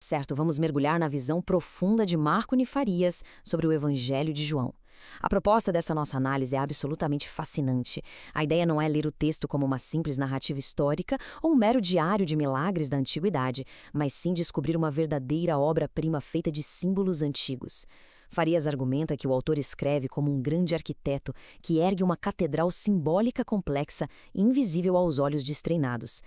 Certo, vamos mergulhar na visão profunda de Marco Farias sobre o Evangelho de João. A proposta dessa nossa análise é absolutamente fascinante. A ideia não é ler o texto como uma simples narrativa histórica ou um mero diário de milagres da antiguidade, mas sim descobrir uma verdadeira obra-prima feita de símbolos antigos. Farias argumenta que o autor escreve como um grande arquiteto que ergue uma catedral simbólica complexa e invisível aos olhos destreinados.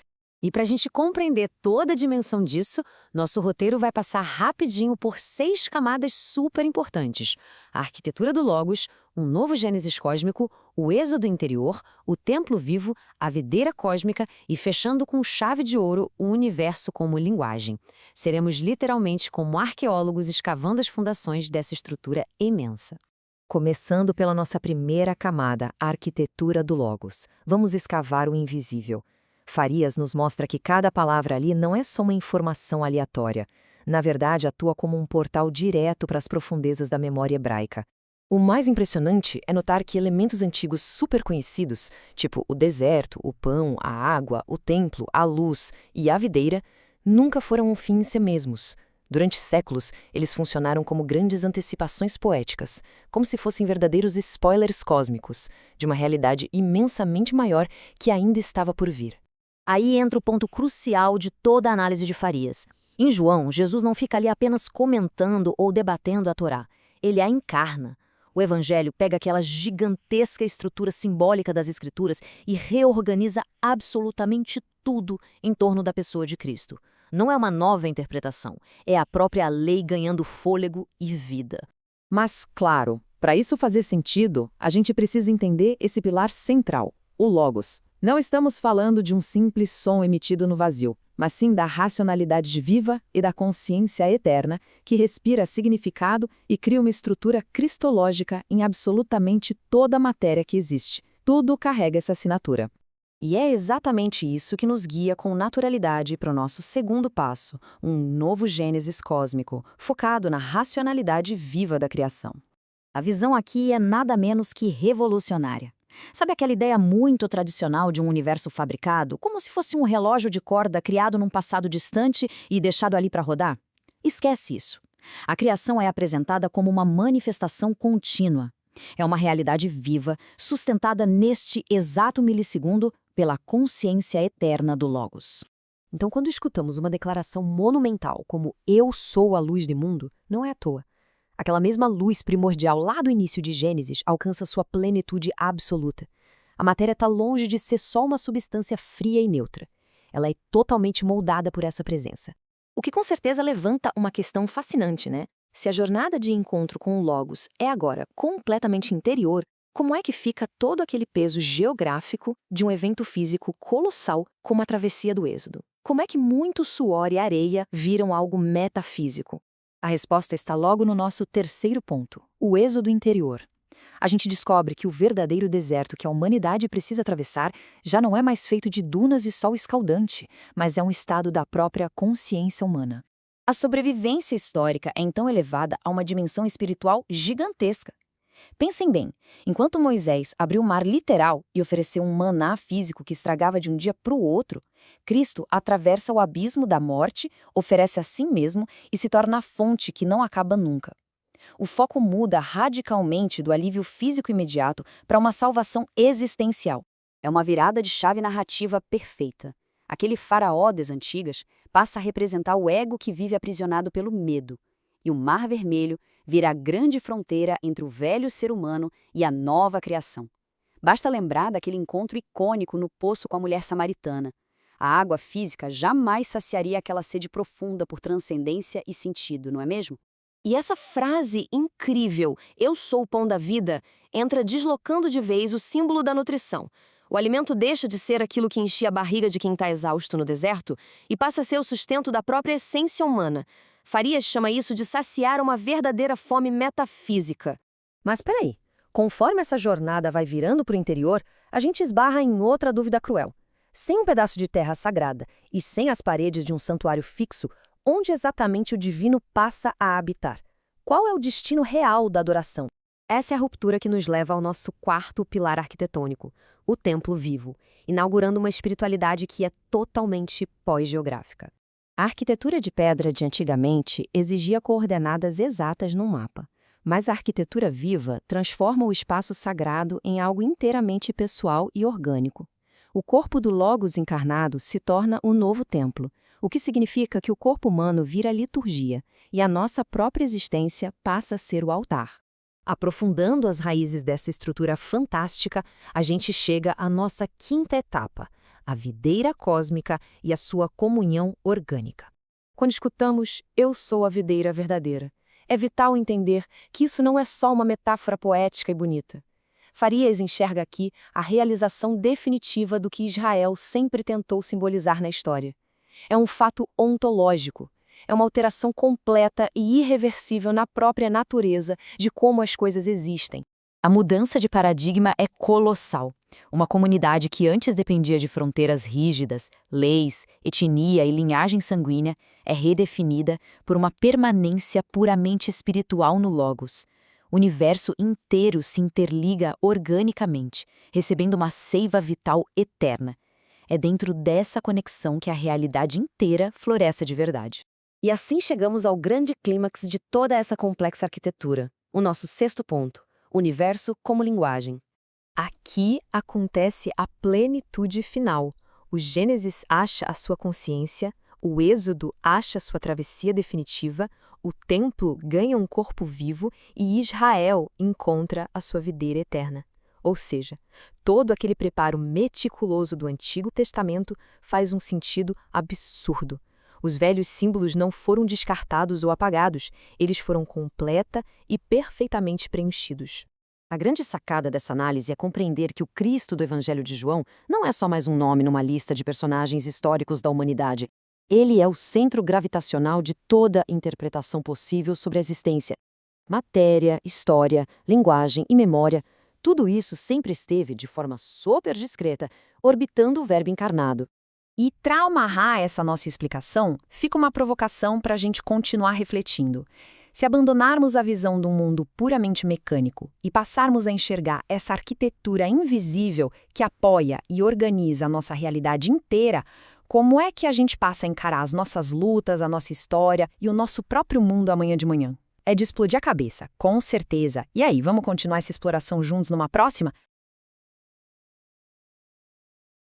E para a gente compreender toda a dimensão disso, nosso roteiro vai passar rapidinho por 6 camadas super importantes: a arquitetura do Logos, um novo Gênesis cósmico, o êxodo interior, o templo vivo, a videira cósmica e, fechando com chave de ouro, o universo como linguagem. Seremos literalmente como arqueólogos escavando as fundações dessa estrutura imensa. Começando pela nossa primeira camada, a arquitetura do Logos. Vamos escavar o invisível. Farias nos mostra que cada palavra ali não é só uma informação aleatória. Na verdade, atua como um portal direto para as profundezas da memória hebraica. O mais impressionante é notar que elementos antigos super conhecidos, tipo o deserto, o pão, a água, o templo, a luz e a videira, nunca foram um fim em si mesmos. Durante séculos, eles funcionaram como grandes antecipações poéticas, como se fossem verdadeiros spoilers cósmicos, de uma realidade imensamente maior que ainda estava por vir. Aí entra o ponto crucial de toda a análise de Farias. Em João, Jesus não fica ali apenas comentando ou debatendo a Torá. Ele a encarna. O Evangelho pega aquela gigantesca estrutura simbólica das Escrituras e reorganiza absolutamente tudo em torno da pessoa de Cristo. Não é uma nova interpretação, é a própria lei ganhando fôlego e vida. Mas, claro, para isso fazer sentido, a gente precisa entender esse pilar central, o Logos. Não estamos falando de um simples som emitido no vazio, mas sim da racionalidade viva e da consciência eterna que respira significado e cria uma estrutura cristológica em absolutamente toda a matéria que existe. Tudo carrega essa assinatura. E é exatamente isso que nos guia com naturalidade para o nosso segundo passo, um novo Gênesis cósmico, focado na racionalidade viva da criação. A visão aqui é nada menos que revolucionária. Sabe aquela ideia muito tradicional de um universo fabricado, como se fosse um relógio de corda criado num passado distante e deixado ali para rodar? Esquece isso. A criação é apresentada como uma manifestação contínua. É uma realidade viva, sustentada neste exato milissegundo pela consciência eterna do Logos. Então, quando escutamos uma declaração monumental como "Eu sou a luz do mundo", não é à toa. Aquela mesma luz primordial lá do início de Gênesis alcança sua plenitude absoluta. A matéria está longe de ser só uma substância fria e neutra. Ela é totalmente moldada por essa presença. O que com certeza levanta uma questão fascinante, né? Se a jornada de encontro com o Logos é agora completamente interior, como é que fica todo aquele peso geográfico de um evento físico colossal como a travessia do Êxodo? Como é que muito suor e areia viram algo metafísico? A resposta está logo no nosso terceiro ponto, o êxodo interior. A gente descobre que o verdadeiro deserto que a humanidade precisa atravessar já não é mais feito de dunas e sol escaldante, mas é um estado da própria consciência humana. A sobrevivência histórica é então elevada a uma dimensão espiritual gigantesca. Pensem bem, enquanto Moisés abriu o mar literal e ofereceu um maná físico que estragava de um dia para o outro, Cristo atravessa o abismo da morte, oferece a si mesmo e se torna a fonte que não acaba nunca. O foco muda radicalmente do alívio físico imediato para uma salvação existencial. É uma virada de chave narrativa perfeita. Aquele faraó das antigas passa a representar o ego que vive aprisionado pelo medo. E o Mar Vermelho vira a grande fronteira entre o velho ser humano e a nova criação. Basta lembrar daquele encontro icônico no poço com a mulher samaritana. A água física jamais saciaria aquela sede profunda por transcendência e sentido, não é mesmo? E essa frase incrível, "Eu sou o pão da vida", entra deslocando de vez o símbolo da nutrição. O alimento deixa de ser aquilo que enchia a barriga de quem está exausto no deserto e passa a ser o sustento da própria essência humana. Farias chama isso de saciar uma verdadeira fome metafísica. Mas peraí, conforme essa jornada vai virando para o interior, a gente esbarra em outra dúvida cruel. Sem um pedaço de terra sagrada e sem as paredes de um santuário fixo, onde exatamente o divino passa a habitar? Qual é o destino real da adoração? Essa é a ruptura que nos leva ao nosso quarto pilar arquitetônico, o templo vivo, inaugurando uma espiritualidade que é totalmente pós-geográfica. A arquitetura de pedra de antigamente exigia coordenadas exatas num mapa, mas a arquitetura viva transforma o espaço sagrado em algo inteiramente pessoal e orgânico. O corpo do Logos encarnado se torna o novo templo, o que significa que o corpo humano vira liturgia e a nossa própria existência passa a ser o altar. Aprofundando as raízes dessa estrutura fantástica, a gente chega à nossa quinta etapa, a videira cósmica e a sua comunhão orgânica. Quando escutamos "eu sou a videira verdadeira", é vital entender que isso não é só uma metáfora poética e bonita. Farias enxerga aqui a realização definitiva do que Israel sempre tentou simbolizar na história. É um fato ontológico. É uma alteração completa e irreversível na própria natureza de como as coisas existem. A mudança de paradigma é colossal. Uma comunidade que antes dependia de fronteiras rígidas, leis, etnia e linhagem sanguínea é redefinida por uma permanência puramente espiritual no Logos. O universo inteiro se interliga organicamente, recebendo uma seiva vital eterna. É dentro dessa conexão que a realidade inteira floresce de verdade. E assim chegamos ao grande clímax de toda essa complexa arquitetura, o nosso sexto ponto, universo como linguagem. Aqui acontece a plenitude final. O Gênesis acha a sua consciência, o Êxodo acha sua travessia definitiva, o templo ganha um corpo vivo e Israel encontra a sua videira eterna. Ou seja, todo aquele preparo meticuloso do Antigo Testamento faz um sentido absurdo. Os velhos símbolos não foram descartados ou apagados, eles foram completa e perfeitamente preenchidos. A grande sacada dessa análise é compreender que o Cristo do Evangelho de João não é só mais um nome numa lista de personagens históricos da humanidade. Ele é o centro gravitacional de toda interpretação possível sobre a existência. Matéria, história, linguagem e memória, tudo isso sempre esteve, de forma super discreta, orbitando o Verbo encarnado. E para amarrar essa nossa explicação, fica uma provocação para a gente continuar refletindo. Se abandonarmos a visão de um mundo puramente mecânico e passarmos a enxergar essa arquitetura invisível que apoia e organiza a nossa realidade inteira, como é que a gente passa a encarar as nossas lutas, a nossa história e o nosso próprio mundo amanhã de manhã? É de explodir a cabeça, com certeza. E aí, vamos continuar essa exploração juntos numa próxima?